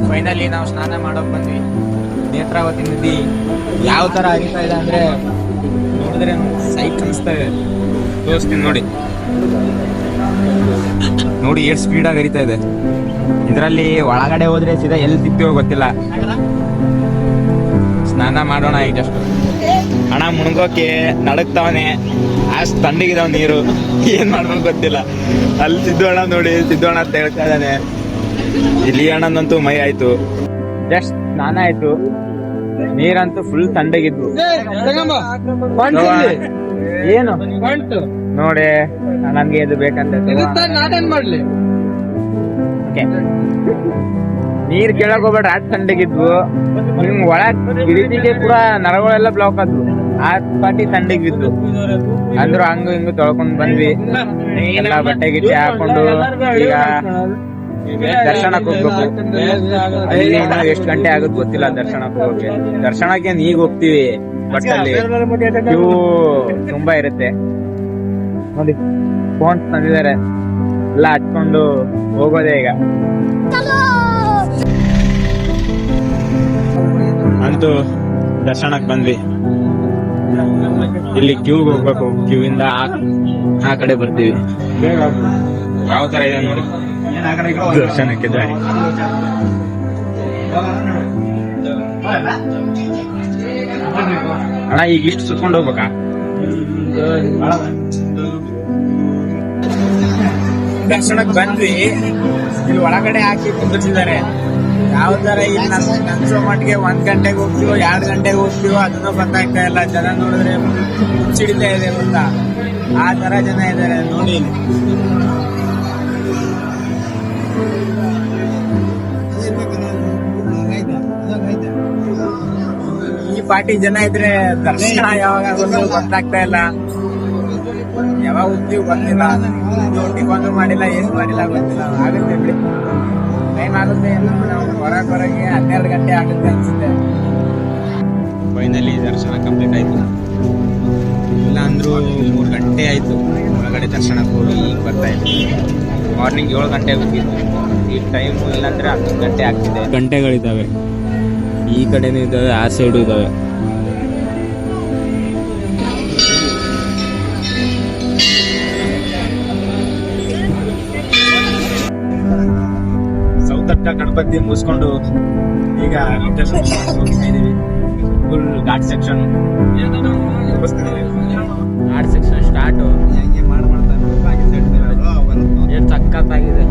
Finally ನಾವು ಸ್ನಾನ ಮಾಡೋಕೆ ಬಂದ್ವಿ. ನೇತ್ರಾವತಿ ನದಿ ಯಾವ ತರ ಹರಿತಾ ಇದೆ ಅಂದ್ರೆ ನೋಡಿದ್ರೆ ಸೈಕ್ ಅನಿಸ್ತಾ ಇದೆ. ತೋರಿಸ್ತೀನಿ ನೋಡಿ ನೋಡಿ ಎಷ್ಟು ಸ್ಪೀಡಾಗಿ ಹರಿತಾ ಇದೆ. ಇದರಲ್ಲಿ ಒಳಗಡೆ ಹೋದ್ರೆ ಸೀದಾ ಎಲ್ಲಿ ತಿಕ್ತೀವೋ ಗೊತ್ತಿಲ್ಲ. ಸ್ನಾನ ಮಾಡೋಣ ಈಗ ಜಸ್ಟ್. ಹಣ ಮುಣಗೋಕೆ ನಡಕ್ತಾವನೆ, ಅಷ್ಟು ತಣ್ಣಗಿದಾವ ನೀರು. ಏನ್ ಮಾಡ್ಬೇಕು ಗೊತ್ತಿಲ್ಲ. ಅಲ್ಲಿ ಸಿದ್ದು ಅಣ್ಣ ನೋಡಿ, ಸಿದ್ದು ಅಣ್ಣ ಅಂತ ಹೇಳ್ತಾ ಇದ್ದಾನೆ. ಇಲ್ಲಿ ಅಣ್ಣನಂತೂ ಮೈ ಆಯ್ತು. ಜಸ್ಟ್ ಸ್ನಾನ ಆಯ್ತು, ನೀರಂತೂ ಫುಲ್ ತಣ್ಣಗಿದ್ವು. ಏನು ನೋಡಿ, ನನ್ಗೆ ಇದು ಬೇಕಂತ ಮಾಡ್ಲಿ. ನೀರ್ ಕೇಳಕ್ ಹೋಗ್ಬೇಡ್ರಿ, ಅದ್ ತಣ್ಣಗಿದ್ವು. ನಿಮ್ ಒಳಗ್ ಗಿರಿಜಿಗೆ ಕೂಡ ನರಗಳೆಲ್ಲ ಬ್ಲಾಕ್ ಆದ್ವು. ಆ ಪಾಟಿ ತಣ್ಣಗಿದ್ವು. ಅಂದ್ರು ಹಂಗು ಹಿಂಗು ತೊಳ್ಕೊಂಡ್ ಬಂದ್ವಿ. ಎಲ್ಲ ಬಟ್ಟೆ ಗಿಟ್ಟೆ ಹಾಕೊಂಡು ಈಗ ದರ್ಶನಕ್ಕೆ ಹೋಗ್ಬೇಕು. ಅಲ್ಲಿ ಎಷ್ಟು ಗಂಟೆ ಆಗುತ್ತೆ ಗೊತ್ತಿಲ್ಲ ದರ್ಶನಕ್ಕೆ ಹೋಗಕ್ಕೆ. ದರ್ಶನಕ್ಕೆ ಈಗ ಹೋಗ್ತೀವಿ, ಬಟ್ ಅಲ್ಲಿ ಕ್ಯೂ ತುಂಬಾ ಇರುತ್ತೆ ನೋಡಿ. ಫೋನ್ ತಂದಿದ್ದಾರೆ, ಎಲ್ಲ ಹಚ್ಕೊಂಡು ಹೋಗೋದೇ ಈಗ. ಅಂತೂ ದರ್ಶನಕ್ಕೆ ಬಂದ್ವಿ. ಇಲ್ಲಿ ಕ್ಯೂಗೆ ಹೋಗ್ಬೇಕು. ಕ್ಯೂ ಇಂದ ಆ ಕಡೆ ಬರ್ತೀವಿ. ಯಾವ ತರ ಇದೆ ನೋಡಿ ದರ್ಶನಕ್ಕೆ ದಾರಿ. ಅಣ್ಣ ಈಗ ಇಷ್ಟು ಸುತ್ಕೊಂಡು ಹೋಗ್ಬೇಕಾ? ದರ್ಶನಕ್ಕೆ ಬಂದ್ವಿ. ಇಲ್ಲಿ ಒಳಗಡೆ ಹಾಕಿ ಕುಂದಿರ್ಸಿದ್ದಾರೆ. ಯಾವ ತರ ಇಲ್ಲಿ ನನ್ಸೋ ಮಟ್ಟಿಗೆ 1 ಗಂಟೆಗೆ ಹೋಗ್ತೀವೋ 2 ಗಂಟೆಗೆ ಹೋಗ್ತೀವೋ ಅದನ್ನು ಗೊತ್ತಾಗ್ತಾ ಇಲ್ಲ. ಜನ ನೋಡಿದ್ರೆ ಮುಚ್ಚಿಡಿತಾ ಇದೆ ಗೊತ್ತಾ, ಆ ತರ ಜನ ಇದ್ದಾರೆ ನೋಡಿ. ಈ ಪಾರ್ಟಿ ಜನ ಇದ್ರೆ ದರ್ಶನ ಯಾವಾಗ ಆಗೋದು ಗೊತ್ತಾಗ್ತಾ ಇಲ್ಲ. ಯಾವಾಗ ಹೋಗ್ತೀವಿ ಗೊತ್ತಿಲ್ಲ. ಟಿಫನ್ ಮಾಡಿಲ್ಲ, ಏನ್ ಮಾಡಿಲ್ಲ ಗೊತ್ತಿಲ್ಲ. ಆಗುತ್ತೆ ಬಿಡಿ, ಟೈಮ್ ಆಗುತ್ತೆ. ನಾವು ಹೊರಗೆ 12 ಗಂಟೆ ಆಗುತ್ತೆ ಅನ್ಸುತ್ತೆ. ಫೈನಲಿ ದರ್ಶನ ಕಂಪ್ಲೀಟ್ ಆಯ್ತು. ಇಲ್ಲ ಅಂದ್ರೂ 3 ಗಂಟೆ ಆಯ್ತು ಒಳಗಡೆ ದರ್ಶನಕ್ಕೆ ಹೋಗಿ. ಈಗ ಬರ್ತಾ ಇದ್ವಿ. ಮಾರ್ನಿಂಗ್ 7 ಗಂಟೆಗೆ ಹೋಗಿದ್ವಿ. ಈ ಟೈಮ್ ಇಲ್ಲಾಂದ್ರೆ 11 ಗಂಟೆ ಆಗ್ತಿದೆ. ಗಂಟೆಗಳಿದ್ದಾವೆ, ಈ ಕಡೆನೂ ಇದ್ದಾವೆ, ಆ ಸೈಡು ಇದ್ದಾವೆ. ಸೌತಡ್ಕ ಗಣಪತಿ ಮುಗಿಸ್ಕೊಂಡು ಈಗ ಇದೀವಿ. Full ghat section. Ghat section start. ಎಷ್ಟು ಸಖತ್ತಾಗಿದೆ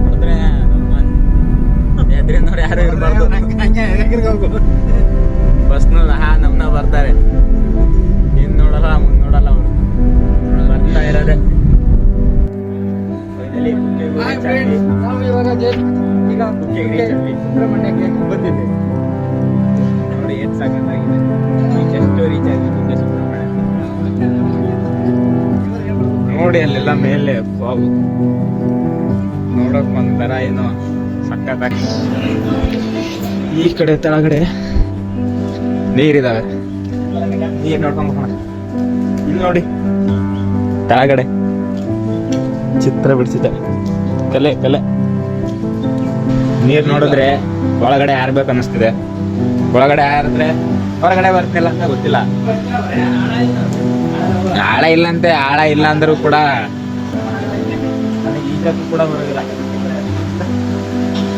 ನೋಡಿದ್ರೆ. ಎದ್ರಿಂದ ಯಾರು ಇರಬಾರ್ದು. ಬಸ್ನಲ್ಲಿ ನಮ್ನ ಬರ್ತಾರೆ, ಹಿಂದ್ ನೋಡಲ್ಲ ಮುಂದ್ ನೋಡಲ್ಲ. ಅವ್ರು ಬರ್ತಾ ಇರೋದೆ. ಸುಬ್ರಹ್ಮಣ್ಯಕ್ಕೆ ಬಂದಿದ್ದೆ ನೋಡಿ, ಏನ್ ಸಾಕಾಗಿದೆ. ಜಸ್ಟ್ ರೀಚ್ ಆಗಿದೆ ಸುಬ್ರಹ್ಮಣ್ಯ ನೋಡಿ. ಅಲ್ಲೆಲ್ಲ ಮೇಲೆ ಬಾಬು ನೋಡಕ್ ಒಂಥರ ಏನೋ ಸಕ್ಕತ್ತಾಗಿ. ಈ ಕಡೆ ತೆಳಗಡೆ ನೀರಿದಾವೆ. ನೀರ್ ನೋಡ್ಕೊಂಡು ಹೋಗೋಣ. ಇಲ್ಲಿ ನೋಡಿ ತೆಳಗಡೆ ಚಿತ್ರ ಬಿಡಿಸಿದೆ. ಕಲೆ ಕಲೆ. ನೀರ್ ನೋಡಿದ್ರೆ ಒಳಗಡೆ ಯಾರ್ಬೇಕು ಅನ್ನಿಸ್ತಿದೆ. ಒಳಗಡೆ ಯಾರಿದ್ರೆ ಹೊರಗಡೆ ಬರ್ತಿಲ್ಲ ಅಂತ ಗೊತ್ತಿಲ್ಲ. ಆಳ ಇಲ್ಲಂತೆ. ಆಳ ಇಲ್ಲ ಅಂದ್ರೂ ಕೂಡ ಈಜಕ್ಕೂ ಕೂಡ ಬರೋದಿಲ್ಲ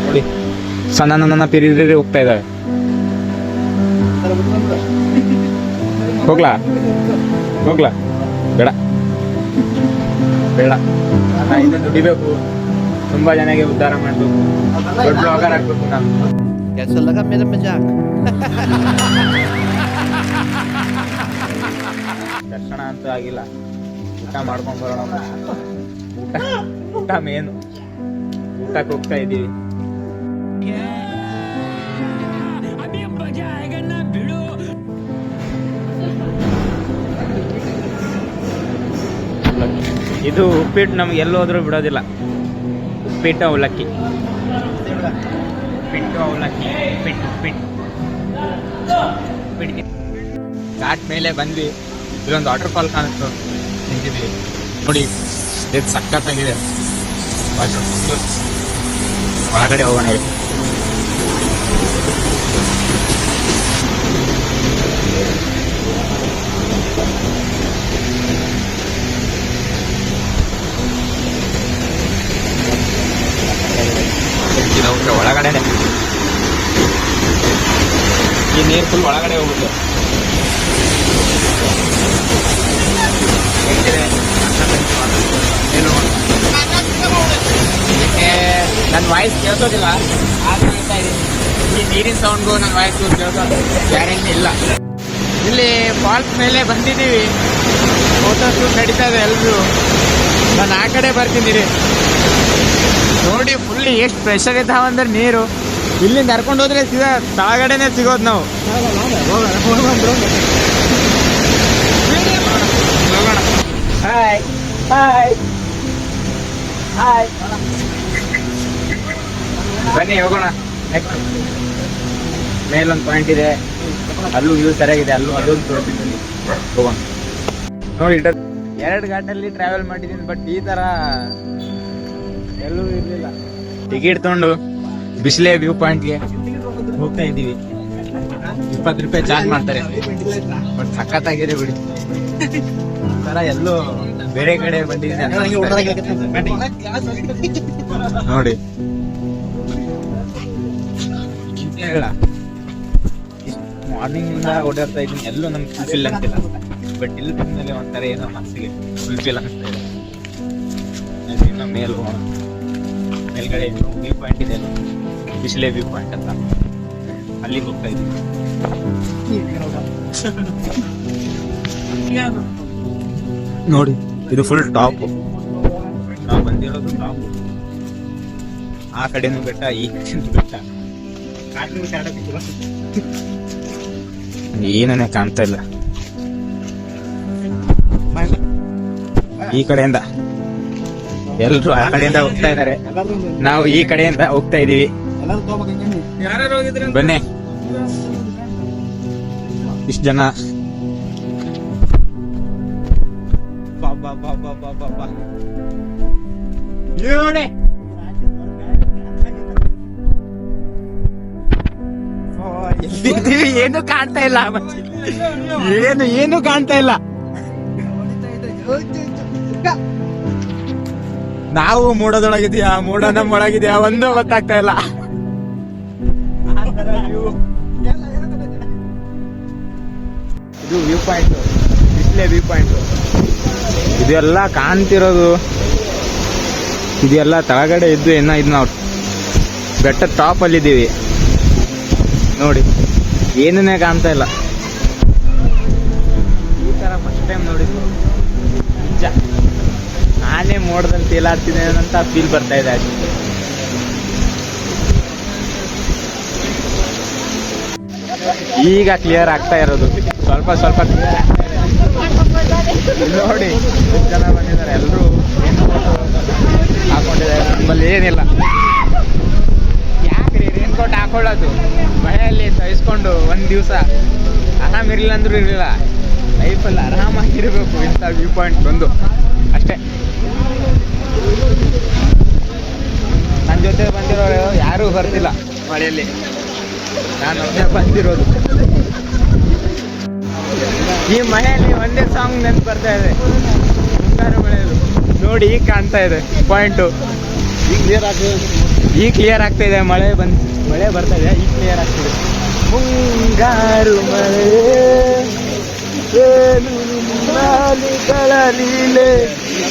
ನೋಡಿ. ಸಣ್ಣ ನನ್ನ ಪಿರಿರಿ ಹೋಗ್ತಾ ಇದ್ದಾವೆ. ಹೋಗ್ಲಾ ಹೋಗ್ಲಾ? ಬೇಡ ಬೇಡ, ಇನ್ನು ದುಡಿಬೇಕು. ತುಂಬಾ ಜನಕ್ಕೆ ಉದ್ಧಾರ ಮಾಡ್ಬೇಕು. ದೊಡ್ಡ ಬ್ಲಾಗರ್ ಆಗ್ಬೇಕು ನಾನು. ದರ್ಶನ ಅಂತೂ ಆಗಿಲ್ಲ. ಊಟ ಮಾಡ್ಕೊಂಡ್ ಬರೋಣ. ಊಟ ಮೇನು. ಊಟಕ್ಕೆ ಹೋಗ್ತಾ ಇದ್ದೀವಿ. ಇದು ಉಪ್ಪಿಟ್ಟು ನಮ್ಗೆ ಎಲ್ಲೋದ್ರೂ ಬಿಡೋದಿಲ್ಲ. ಉಪ್ಪಿಟ್ಟು ಅವಲಕ್ಕಿ, ಉಪ್ಪಿಟ್ಟು ಅವಲಕ್ಕಿ, ಉಪ್ಪಿಟ್ಟು. ಘಾಟ್ ಮೇಲೆ ಬಂದ್ವಿ. ಇಲ್ಲೊಂದು ವಾಟರ್ ಫಾಲ್ ಕಾಣಿಸ್ತು, ನಿಂತಿದ್ವಿ ನೋಡಿ. ಇದು ಸಖತ್ತಾಗಿದೆ. ಒಳಗಡೆ ಹೋಗೋಣ. ಒಳಗಡೆ ಈ ನೀರು ಫುಲ್ ಒಳಗಡೆ ಹೋಗುತ್ತೆ. ನನ್ನ ವಾಯ್ಸ್ ಕೇಳ್ಸೋದಿಲ್ಲ, ಈ ನೀರಿನ ಸೌಂಡ್ಗೂ ನನ್ನ ವಾಯ್ಸ್ ಕೇಳ್ಸೋದು ಗ್ಯಾರಂಟಿ ಇಲ್ಲ. ಇಲ್ಲಿ ಫಾಲ್ಸ್ ಮೇಲೆ ಬಂದಿದ್ದೀವಿ, ಫೋಟೋ ಶೂಟ್ ನಡೀತಾ ಇದೆ ಎಲ್ಲರೂ. ನಾನು ಆ ಕಡೆ ಬರ್ತೀನಿ ನೋಡಿ. ಫುಲ್ ಎಷ್ಟು ಪ್ರೆಷರ್ ಇದ್ದಾವಂದ್ರೆ ನೀರು ಇಲ್ಲಿಂದ ಕರ್ಕೊಂಡು ಹೋದ್ರೆ ಸೀದಾ ತಳಗಡೆನೆ ಸಿಗೋದು ನಾವು. ಹಾಯ್ ಹಾಯ್ ಹಾಯ್, ಬನ್ನಿ ಹೋಗೋಣ. ನೆಕ್ಸ್ಟ್ ಮೇಲೊಂದು ಪಾಯಿಂಟ್ ಇದೆ, ಅಲ್ಲೂ ವ್ಯೂ ಸರಿಯಾಗಿದೆ, ಅಲ್ಲೂ ಅದೊಂದು ತೋರಿಸ್ತೀನಿ, ಹೋಗೋಣ. ನೋಡಿ 2 ಘಾಟಲ್ಲಿ ಟ್ರಾವೆಲ್ ಮಾಡಿದ್ದೀನಿ, ಬಟ್ ಈ ತರ ಎಲ್ಲೂ ಇರ್ಲಿಲ್ಲ. ಟಿಕೆಟ್ ತಗೊಂಡು ಬಿಸಿಲೆ ವ್ಯೂ ಪಾಯಿಂಟ್ಗೆ ಹೋಗ್ತಾ ಇದ್ದೀವಿ. 20 ರೂಪಾಯಿ ಚಾರ್ಜ್ ಮಾಡ್ತಾರೆ, ಬಟ್ ಸಖತ್ತಾಗಿದೆ ಬಿಡಿ. ತರ ಎಲ್ಲೂ ಬೇರೆ ಕಡೆ ಬಂದಿದ್ದೀನಿ ನೋಡಿ. ಹೇಳ ಮಾರ್ನಿಂಗ್ ಇಂದ ಓಡಾಡ್ತಾ ಇದ್ದೀನಿ, ಎಲ್ಲೂ ನಮ್ಗೆ ಫುಲ್ಫಿಲ್ ಆಗ್ತಿಲ್ಲ. ಬಟ್ ಇಲ್ಲಿ ಬಂದ್ಮೇಲೆ ಒಂಥರ ಏನೋ ಮನಸ್ಸಿಗೆ ಫುಲ್ಫಿಲ್ ಆಗ್ತಾ ಇದೆ. ಇನ್ನು ಮೇಲೆ ಹೋಗೋಣ. ಮೇಲ್ಗಡೆ ವ್ಯೂ ಪಾಯಿಂಟ್ ಇದೆ, ಬಿಸಿಲೆ ವ್ಯೂ ಪಾಯಿಂಟ್ ಅಂತ, ಅಲ್ಲಿಗೆ ಹೋಗ್ತಾ ಇದ್ದೀವಿ. ನೋಡಿ ಇದು ಫುಲ್ ಟಾಪ್, ನಾವು ಬಂದಿರೋದು ಟಾಪ್. ಆ ಕಡೆನೂ ಬೆಟ್ಟ, ಈ ಕಡೆನೂ ಬೆಟ್ಟ, ಏನೇ ಕಾಣ್ತಾ ಇಲ್ಲ. ಈ ಕಡೆಯಿಂದ ಎಲ್ರು ಆ ಕಡೆಯಿಂದ ಹೋಗ್ತಾ ಇದಾರೆ, ನಾವು ಈ ಕಡೆಯಿಂದ ಹೋಗ್ತಾ ಇದೀವಿ. ಬನ್ನಿ ಇಷ್ಟು ಜನ. ಏನು ಕಾಣ್ತಾ ಇಲ್ಲ, ಏನು ಕಾಣ್ತಾ ಇಲ್ಲ. ನಾವು ಮೋಡದೊಳಗಿದ್ಯಾ, ಮೋಡ ನಮ್ಮೊಳಗಿದ್ಯಾ, ಒಂದೂ ಗೊತ್ತಾಗ್ತಾ ಇಲ್ಲ. ಇದು ವ್ಯೂ ಪಾಯಿಂಟ್, ಬಿಸಿಲೆ ವ್ಯೂ ಪಾಯಿಂಟ್. ಇದೆಲ್ಲ ಕಾಣ್ತಿರೋದು, ಇದೆಲ್ಲ ತಳಗಡೆ ಇದ್ದು ಏನೋ ಇದು ನಾವು ಬೆಟ್ಟ ಟಾಪ್ ಅಲ್ಲಿ ಇದ್ದೀವಿ ನೋಡಿ. ಏನನ್ನೇ ಕಾಣ್ತಾ ಇಲ್ಲ. ಈ ತರ ಫಸ್ಟ್ ಟೈಮ್ ನೋಡಿದ್ದು ನಿಜ. ನಾನೇ ಮೋಡದಲ್ಲಿ ತೇಲಾಡ್ತಿದ್ದೆ ಅಂತ ಫೀಲ್ ಬರ್ತಾ ಇದೆ. ಈಗ ಕ್ಲಿಯರ್ ಆಗ್ತಾ ಇರೋದು, ಸ್ವಲ್ಪ ಸ್ವಲ್ಪ ಕ್ಲಿಯರ್ ಆಗ್ತಾ ಇದೆ ನೋಡಿ. ಎಷ್ಟು ಜನ ಬಂದಿದ್ದಾರೆ, ಎಲ್ಲರೂ ಹಾಕೊಂಡಿದ್ದಾರೆ. ನಮ್ಮಲ್ಲಿ ಏನಿಲ್ಲ. ಯಾಕ್ರಿ ರೇನ್ಕೋಟ್ ಹಾಕೊಳ್ಳೋದು? ಮಳೆಯಲ್ಲಿ ತರಿಸ್ಕೊಂಡು ಒಂದು ದಿವಸ ಆರಾಮಿರಲಿಲ್ಲ ಅಂದ್ರೂ ಇರಲಿಲ್ಲ. ಲೈಫಲ್ಲಿ ಆರಾಮಾಗಿರ್ಬೇಕು ಇಂಥ ವ್ಯೂ ಪಾಯಿಂಟ್ ಬಂದು, ಅಷ್ಟೇ. ನನ್ನ ಜೊತೆ ಬಂದಿರೋರು ಯಾರೂ ಬರ್ತಿಲ್ಲ ಮಳೆಯಲ್ಲಿ, ನಾನು ಒಬ್ಬನೇ ಬಂದಿರೋದು. ಈ ಮಳೆಯಲ್ಲಿ ಒಂದೇ ಸಾಂಗ್ ನೆನ್ಪು ಬರ್ತಾ ಇದೆ, ಮುಂಗಾರು ಮಳೆಯದು ನೋಡಿ. ಈಗ ಕಾಣ್ತಾ ಇದೆ ಪಾಯಿಂಟು, ಈಗ ಕ್ಲಿಯರ್ ಆಗ್ತಾ ಇದೆ. ಮಳೆ ಬರ್ತಾ ಇದೆ, ಈಗ ಕ್ಲಿಯರ್ ಆಗ್ತಿದೆ. ಮುಂಗಾರು ಮಳೆ ಲೀಲೆ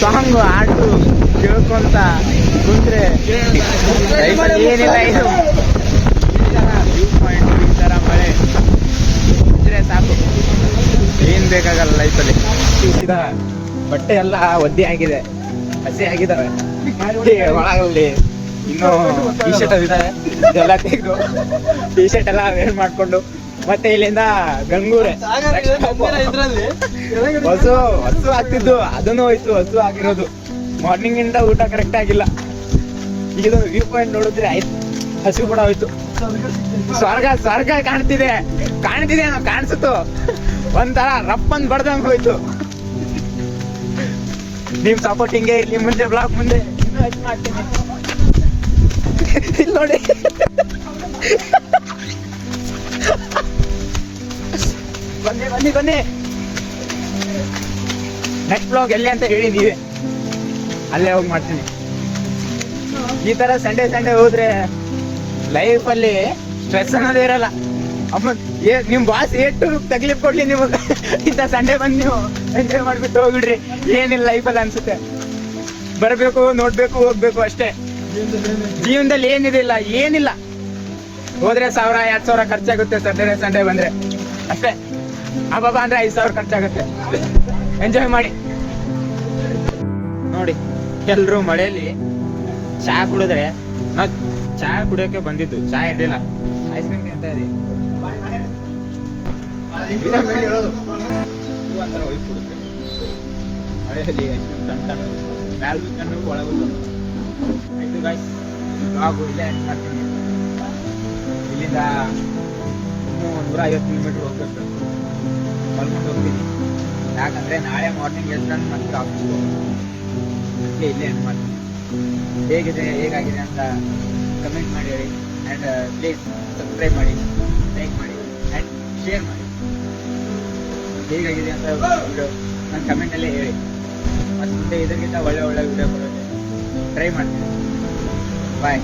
ಸಾಂಗ್ ಹಾಡು ಕೇಳ್ಕೊಂತ ಕುಂದ್ರೆ ಏನಿಲ್ಲ. ಇದು ವ್ಯೂ ಪಾಯಿಂಟ್, ಈ ಥರ ಮಳೆ ಇದ್ರೆ ಸಾಕು, ಏನ್ ಬೇಕಾಗಲ್ಲ ಲೈಫಲ್ಲಿ. ಬಟ್ಟೆ ಎಲ್ಲ ಒದ್ದೆ ಆಗಿದೆ, ಹಸಿ ಆಗಿದ್ದಾವೆ ಒಳಗಲ್ಲಿ. ಇನ್ನು ಟಿ ಶರ್ಟ್ ಇದಾವೆ, ಇದೆಲ್ಲ ತೆಗೆದು ಟಿ ಶರ್ಟ್ ಎಲ್ಲ ವೇರ್ ಮಾಡ್ಕೊಂಡು ಮತ್ತೆ ಇಲ್ಲಿಂದ ಗಂಗೂರೆ ಹಸು ಆಗ್ತಿದ್ದು, ಅದನ್ನು ಹೋಯ್ತು. ಹಸು ಆಗಿರೋದು ಮಾರ್ನಿಂಗ್ ಇಂದ ಊಟ ಕರೆಕ್ಟ್ ಆಗಿಲ್ಲ. ಈಗ ವ್ಯೂ ಪಾಯಿಂಟ್ ನೋಡಿದ್ರೆ ಆಯ್ತು, ಹಸು ಕೂಡ ಹೋಯ್ತು. ಸ್ವರ್ಗ ಕಾಣ್ತಿದೆ ಕಾಣಿಸುತ್ತೋ, ಒಂಥರ ರಪ್ಪಂದ್ ಬಡ್ದಂಗ್ ಹೋಯ್ತು. ನಿಮ್ ಸಪೋರ್ಟ್ ಹಿಂಗೆ ಇರ್ಲಿ, ಮುಂದೆ ಬ್ಲಾಗ್ ಮುಂದೆ ಇನ್ನೂ ಹೆಚ್ಚು ಮಾಡ್ತೀನಿ. ಇಲ್ಲಿ ನೋಡಿ, ಬನ್ನಿ ನೆಕ್ಸ್ಟ್ ಬ್ಲಾಗ್ ಎಲ್ಲಿ ಅಂತ ಹೇಳಿ ನೀವೇ, ಅಲ್ಲೇ ಹೋಗಿ ಮಾಡ್ತೀನಿ. ಈ ತರ ಸಂಡೇ ಹೋದ್ರೆ ಲೈಫಲ್ಲಿ ಸ್ಟ್ರೆಸ್ ಅನ್ನೋದೇ ಇರಲ್ಲ. ಅಮ್ಮ ನಿಮ್ ಬಾಸ್ ಎಷ್ಟು ತಕ್ಲೀಫ್ ಕೊಡ್ಲಿ ನಿಮಗೆ, ಇಂಥ ಸಂಡೇ ಬಂದು ನೀವು ಎಂಜಾಯ್ ಮಾಡ್ಬಿಟ್ಟು ಹೋಗ್ಬಿಡ್ರಿ. ಏನಿಲ್ಲ ಲೈಫಲ್ಲಿ ಅನ್ಸುತ್ತೆ, ಬರ್ಬೇಕು ನೋಡ್ಬೇಕು ಹೋಗ್ಬೇಕು ಅಷ್ಟೇ. ಜೀವನದಲ್ಲಿ ಏನಿಲ್ಲ. ಹೋದ್ರೆ 1000-2000 ಖರ್ಚಾಗುತ್ತೆ ಸಂಡೇ ಬಂದ್ರೆ ಅಷ್ಟೇ. ಹಬ್ಬ ಅಂದ್ರೆ 5000 ಖರ್ಚಾಗುತ್ತೆ. ಎಂಜಾಯ್ ಮಾಡಿ. ನೋಡಿ ಎಲ್ರು ಮಳೆಯಲ್ಲಿ ಚಹಾ ಕುಡಿದ್ರೆ, ನಾವು ಚಹಾ ಕುಡಿಯೋಕೆ ಬಂದಿದ್ದು, ಚಹಾ ಇರಲಿಲ್ಲ, ಐಸ್ ಕ್ರೀಮ್ ತಿಂತ ಇದೆ. ಮಳೆಯಲ್ಲಿ ಕಣ್ಣು ಒಳಗೂ ಇಲ್ಲೇ ಮಾಡ್ತೀನಿ. ಇಲ್ಲಿಂದ 150 ಕಿಲೋಮೀಟರ್ ಹೋಗ್ಬೇಕು, ಮಲ್ಕೊಂಡು ಹೋಗ್ತೀನಿ. ಯಾಕಂದ್ರೆ ನಾಳೆ ಮಾರ್ನಿಂಗ್ ಎದ್ದು ಮತ್ತೆ ಆಫೀಸ್ ಹೋಗ್ತೀನಿ. ಇಲ್ಲೇ ಏನು ಮಾಡ್ತೀನಿ. ಹೇಗಾಗಿದೆ ಅಂತ ಕಮೆಂಟ್ ಮಾಡಿ ಹೇಳಿ. ಆ್ಯಂಡ್ ಪ್ಲೀಸ್ ಸಬ್ಸ್ಕ್ರೈಬ್ ಮಾಡಿ, ಲೈಕ್ ಮಾಡಿ ಆ್ಯಂಡ್ ಶೇರ್ ಮಾಡಿ. ಹೇಗಾಗಿದೆ ಅಂತ ವಿಡಿಯೋ ನನ್ನ ಕಮೆಂಟಲ್ಲೇ ಹೇಳಿ. ಮತ್ತು ಮುಂದೆ ಇದಕ್ಕಿಂತ ಒಳ್ಳೆ ವಿಡಿಯೋ ಕೊಡೋಕ್ಕೆ ಟ್ರೈ ಮಾಡ್ತೀನಿ. ಬಾಯ್.